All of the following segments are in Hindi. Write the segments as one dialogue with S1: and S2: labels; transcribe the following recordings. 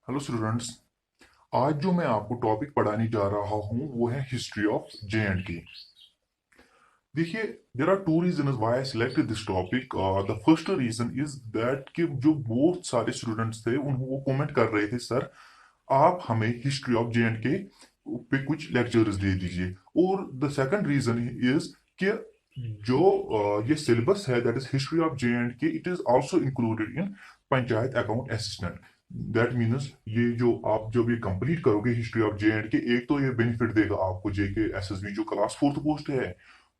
S1: Hello students. आज जो मैं आपको टॉपिक पढ़ाने जा रहा हूँ वो है history of J and K. देखिए, there are two reason why I selected this topic. The first reason is that कि जो बहुत सारे स्टूडेंट्स थे वो कमेंट कर रहे थे, सर आप हमें हिस्ट्री ऑफ जे एंड के पे कुछ लेक्चर्स दे दीजिए। और द सेकंड रीजन इज कि जो ये सिलेबस है that is history of J and K, it is also included in panchayat account assistant. That means ये जो आप जब ये कंप्लीट करोगे हिस्ट्री ऑफ जे एंड के, एक तो ये बेनिफिट देगा आपको जे के एस एस बी जो क्लास फोर्थ पोस्ट है,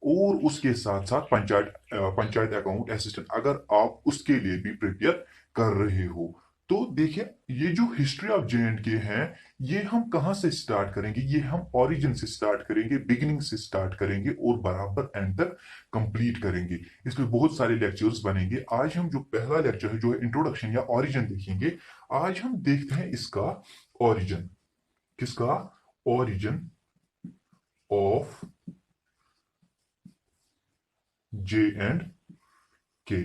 S1: और उसके साथ साथ पंचायत अकाउंट असिस्टेंट अगर आप उसके लिए भी प्रिपेयर कर रहे हो। तो देखिए, ये जो हिस्ट्री ऑफ जे एंड के हैं, ये हम कहाँ से स्टार्ट करेंगे? ये हम ओरिजिन से स्टार्ट करेंगे, बिगिनिंग से स्टार्ट करेंगे और बराबर एंड तक कंप्लीट करेंगे। इसमें बहुत सारे लेक्चर्स बनेंगे। आज हम जो पहला लेक्चर है जो है इंट्रोडक्शन या ओरिजिन देखेंगे। आज हम देखते हैं इसका ओरिजिन। किसका? ओरिजिन ऑफ जे एंड के।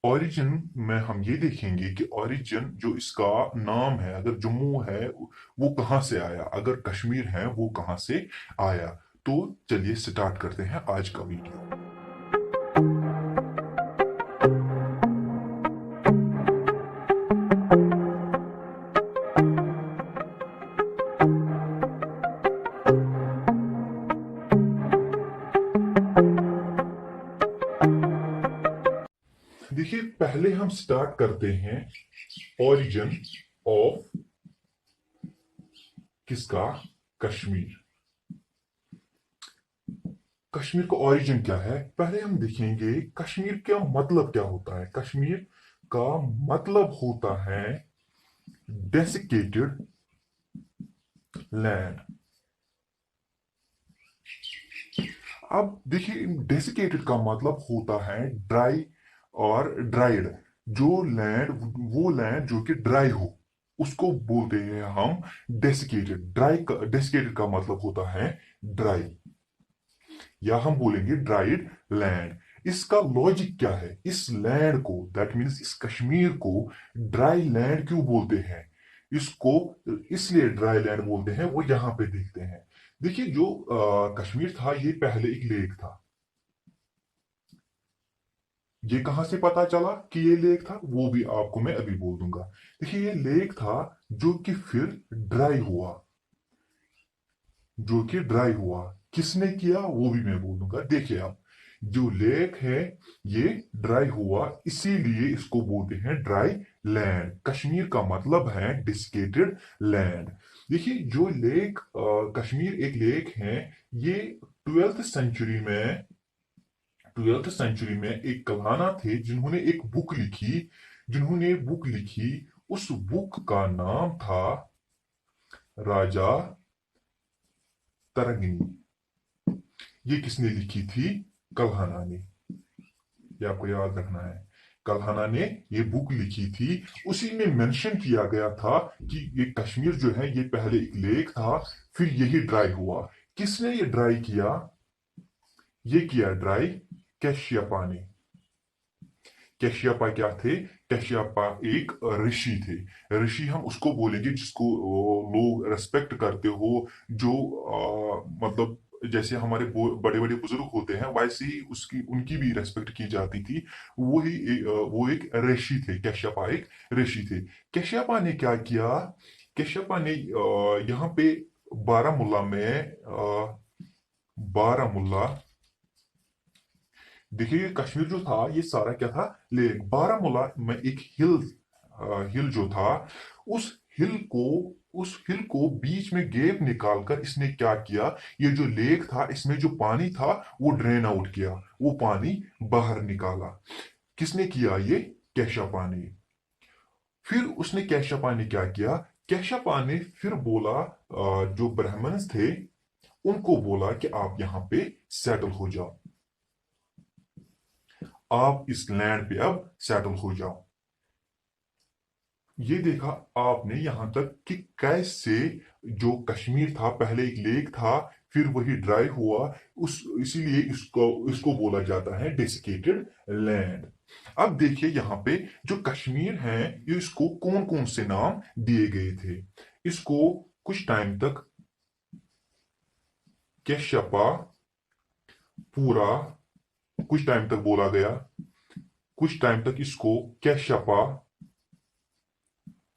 S1: ओरिजिन में हम ये देखेंगे कि ओरिजिन जो इसका नाम है, अगर जम्मू है वो कहाँ से आया, अगर कश्मीर है वो कहाँ से आया। तो चलिए स्टार्ट करते हैं आज का वीडियो। देखिए, पहले हम स्टार्ट करते हैं ओरिजिन ऑफ किसका? कश्मीर। कश्मीर का ओरिजिन क्या है पहले हम देखेंगे। कश्मीर का मतलब क्या होता है? कश्मीर का मतलब होता है डेसिकेटेड लैंड। अब देखिए, डेसिकेटेड का मतलब होता है ड्राई और ड्राइड। जो लैंड, वो लैंड जो कि ड्राई हो, उसको बोलते हैं हम डेसिकेटेड। डेसिकेटेड का मतलब होता है ड्राई, या हम बोलेंगे ड्राइड लैंड। इसका लॉजिक क्या है? इस लैंड को, दैट मीन्स इस कश्मीर को ड्राई लैंड क्यों बोलते हैं? इसको इसलिए ड्राई लैंड बोलते हैं, वो यहां पे देखते हैं। देखिए, जो कश्मीर था ये पहले एक लेक था। ये कहां से पता चला कि ये लेक था, वो भी आपको मैं अभी बोल दूंगा। देखिए, ये लेक था जो कि फिर ड्राई हुआ। जो कि ड्राई हुआ, किसने किया वो भी मैं बोल दूंगा। देखिए, आप जो लेक है ये ड्राई हुआ, इसीलिए इसको बोलते हैं ड्राई लैंड। कश्मीर का मतलब है डिस्केटेड लैंड। देखिए, जो लेक कश्मीर एक लेक है, ये ट्वेल्थ सेंचुरी में ट्वेल्थ सेंचुरी में एक कल्हाना थे जिन्होंने एक बुक लिखी। उस बुक का नाम था राजा तरंगिणी। ये किसने लिखी थी? कल्हाना ने। ये आपको याद रखना है। कल्हाना ने ये बुक लिखी थी। उसी में मेंशन किया गया था कि ये कश्मीर जो है ये पहले एक लेक था, फिर यही ड्राई हुआ। किसने ये ड्राई किया? ये किया ड्राई कैशियपा ने। कैशियपा क्या थे? कैशियपा एक ऋषि थे। ऋषि हम उसको बोलेंगे जिसको लोग रेस्पेक्ट करते हो, जो मतलब जैसे हमारे बड़े बड़े बुजुर्ग होते हैं, वैसे ही उसकी उनकी भी रेस्पेक्ट की जाती थी। वो एक ऋषि थे। कैशियपा एक ऋषि थे। कैशियपा ने क्या किया? कैशियपा ने यहाँ पे बारामूला में बारामूला, देखिए कश्मीर जो था ये सारा क्या था? लेक। बारामूला में एक हिल जो था, उस हिल को उस हिल को बीच में गैप निकालकर इसने क्या किया? ये जो लेक था इसमें जो पानी था वो ड्रेन आउट किया, वो पानी बाहर निकाला। किसने किया ये? कैशपा ने। फिर उसने कैशपा ने क्या किया? कैशपा ने फिर बोला, जो ब्राह्मण्स थे उनको बोला कि आप यहाँ पे सेटल हो जाओ, आप इस लैंड पे अब सेटल हो जाओ। ये देखा आपने यहां तक कि कैसे जो कश्मीर था पहले एक लेक था, फिर वही ड्राई हुआ। उस इसीलिए इसको इसको बोला जाता है डेसिकेटेड लैंड। अब देखिए यहाँ पे जो कश्मीर है, ये इसको कौन कौन से नाम दिए गए थे। इसको कुछ टाइम तक केशपा पूरा कुछ टाइम तक बोला गया, कुछ टाइम तक इसको केशपा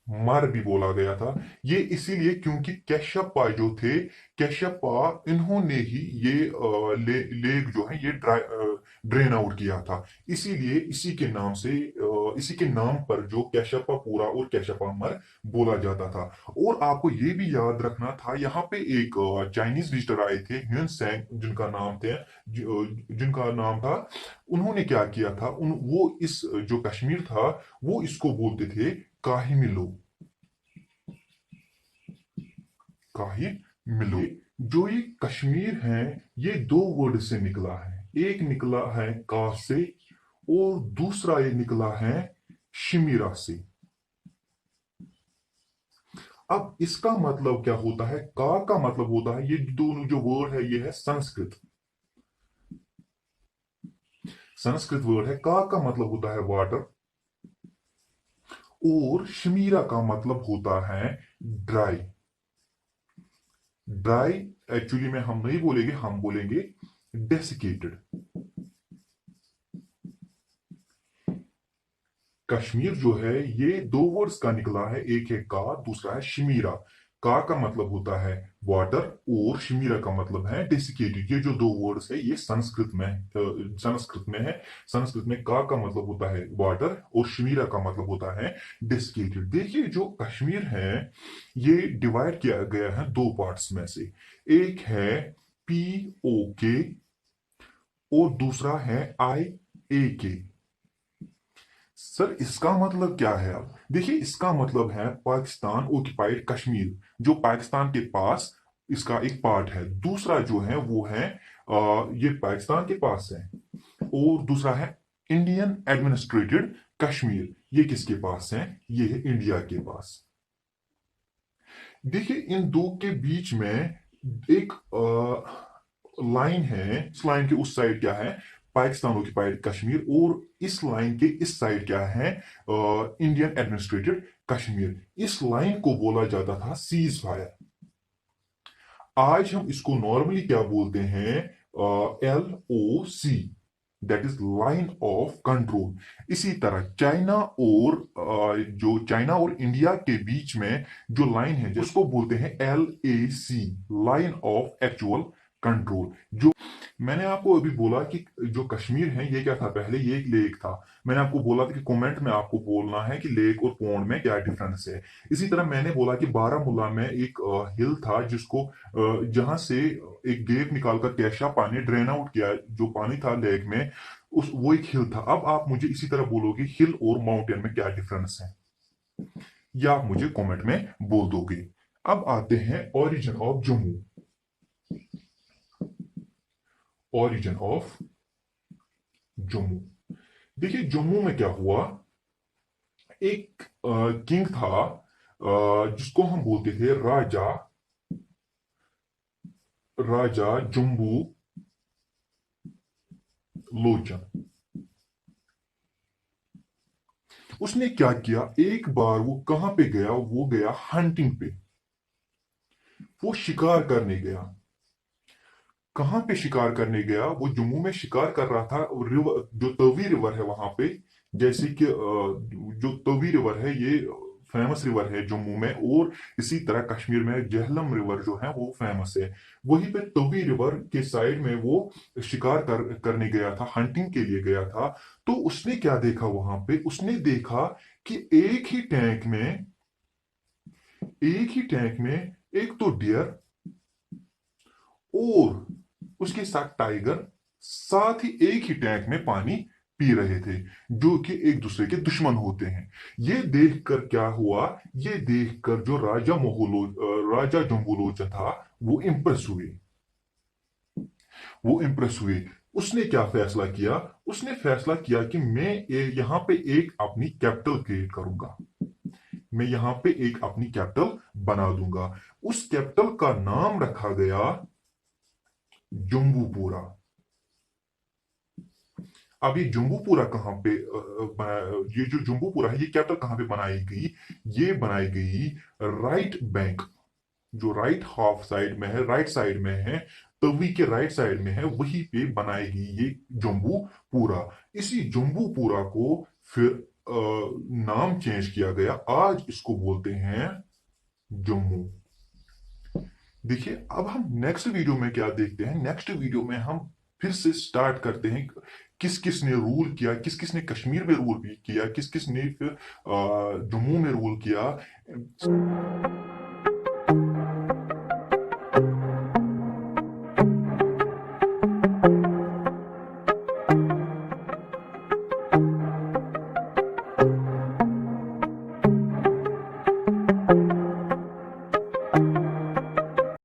S1: मर भी बोला गया था। ये इसीलिए क्योंकि कैशप्पा जो थे, कैशप्पा इन्होंने ही ये लेक जो है ये ड्रेन आउट किया था। इसीलिए इसी के नाम से इसी के नाम पर जो कैशप्पा पूरा और कैशप्पा मर बोला जाता था। और आपको ये भी याद रखना था, यहाँ पे एक चाइनीज विजिटर आए थे, ह्यून सेंग जिनका नाम था। उन्होंने क्या किया था, वो इस जो कश्मीर था वो इसको बोलते थे काही मिलो, काही मिलो। जो ये कश्मीर है, ये दो वर्ड से निकला है। एक निकला है का से और दूसरा ये निकला है शिमिरा से। अब इसका मतलब क्या होता है, का मतलब होता है, ये दोनों जो वर्ड है ये है संस्कृत, संस्कृत वर्ड है। का मतलब होता है वाटर, और शिमीरा का मतलब होता है ड्राई। ड्राई एक्चुअली में हम नहीं बोलेंगे, हम बोलेंगे डेसिकेटेड। कश्मीर जो है ये दो वर्ड्स का निकला है, एक है का, दूसरा है शिमीरा। का मतलब होता है वाटर और शिमीरा का मतलब है डेसिकेटेड। ये जो दो वर्ड्स है ये संस्कृत में है। संस्कृत में का मतलब होता है वाटर और शिमीरा का मतलब होता है डेसिकेटेड। देखिए जो कश्मीर है ये डिवाइड किया गया है दो पार्ट्स में से। एक है POK और दूसरा है IAK। सर इसका मतलब क्या है? अब देखिए, इसका मतलब है पाकिस्तान ऑक्युपाइड कश्मीर, जो पाकिस्तान के पास इसका एक पार्ट है। दूसरा जो है वो है ये पाकिस्तान के पास है, और दूसरा है इंडियन एडमिनिस्ट्रेटेड कश्मीर। ये किसके पास है? ये है इंडिया के पास। देखिए इन दो के बीच में एक लाइन है। इस लाइन के उस साइड क्या है? पाकिस्तान ऑक्युपाइड कश्मीर, और इस लाइन के इस साइड क्या है? Indian administrated Kashmir. इस लाइन को बोला जाता था सीज फायर। आज हम इसको नॉर्मली क्या बोलते हैं? LOC, that is line of control. इसी तरह चाइना और जो चाइना और इंडिया के बीच में जो लाइन है जिसको बोलते हैं LAC, line of actual control. जो मैंने आपको अभी बोला कि जो कश्मीर है ये क्या था, पहले ये एक लेक था। मैंने आपको बोला था कि कमेंट में आपको बोलना है कि लेक और पौंड में क्या डिफरेंस है। इसी तरह मैंने बोला कि बारामूला में एक हिल था जिसको जहां से एक गेट निकालकर कैशा पानी ड्रेन आउट किया, जो पानी था लेक में, उस वो एक हिल था। अब आप मुझे इसी तरह बोलोगे हिल और माउंटेन में क्या डिफरेंस है, या आप मुझे कमेंट में बोल दोगे। अब आते हैं origin of Jammu. Origin of Jammu. देखिए जम्मू में क्या हुआ, एक किंग था जिसको हम बोलते थे राजा, राजा जम्बू लोचन। उसने क्या किया, एक बार वो कहां पे गया? वो गया हंटिंग पे, वो शिकार करने गया। कहां पे शिकार करने गया? वो जम्मू में शिकार कर रहा था। रिवर, जो तवी रिवर है वहां पे, जैसे कि जो तवी रिवर है ये फेमस रिवर है जम्मू में, और इसी तरह कश्मीर में जहलम रिवर जो है वो फेमस है। वहीं पे तवी रिवर के साइड में वो शिकार करने गया था, हंटिंग के लिए गया था। तो उसने क्या देखा वहां पे? उसने देखा कि एक ही टैंक में एक तो डियर और उसके साथ टाइगर, साथ ही एक ही टैंक में पानी पी रहे थे, जो कि एक दूसरे के दुश्मन होते हैं। ये देखकर क्या हुआ, ये देखकर जो राजा जम्बूलोचन था वो इंप्रेस हुए। उसने क्या फैसला किया? उसने फैसला किया कि मैं यहाँ पे एक अपनी कैपिटल क्रिएट करूंगा, मैं यहाँ पे एक अपनी कैपिटल बना दूंगा। उस कैपिटल का नाम रखा गया जम्बूपुरा। अब ये जम्बूपुरा कहाँ पे ये जो जम्बूपुरा है, ये कैपिटल कहाँ पे बनाई गई? ये बनाई गई राइट बैंक, जो राइट हाफ साइड में है, राइट साइड में है, तवी के राइट साइड में है, वहीं पे बनाएगी ये जम्बूपुरा। इसी जम्बूपुरा को फिर नाम चेंज किया गया, आज इसको बोलते हैं जम्मू। देखिए, अब हम नेक्स्ट वीडियो में क्या देखते हैं, नेक्स्ट वीडियो में हम फिर से स्टार्ट करते हैं किस किस ने रूल किया, किस किस ने कश्मीर में रूल किया, किस किस ने फिर जम्मू में रूल किया।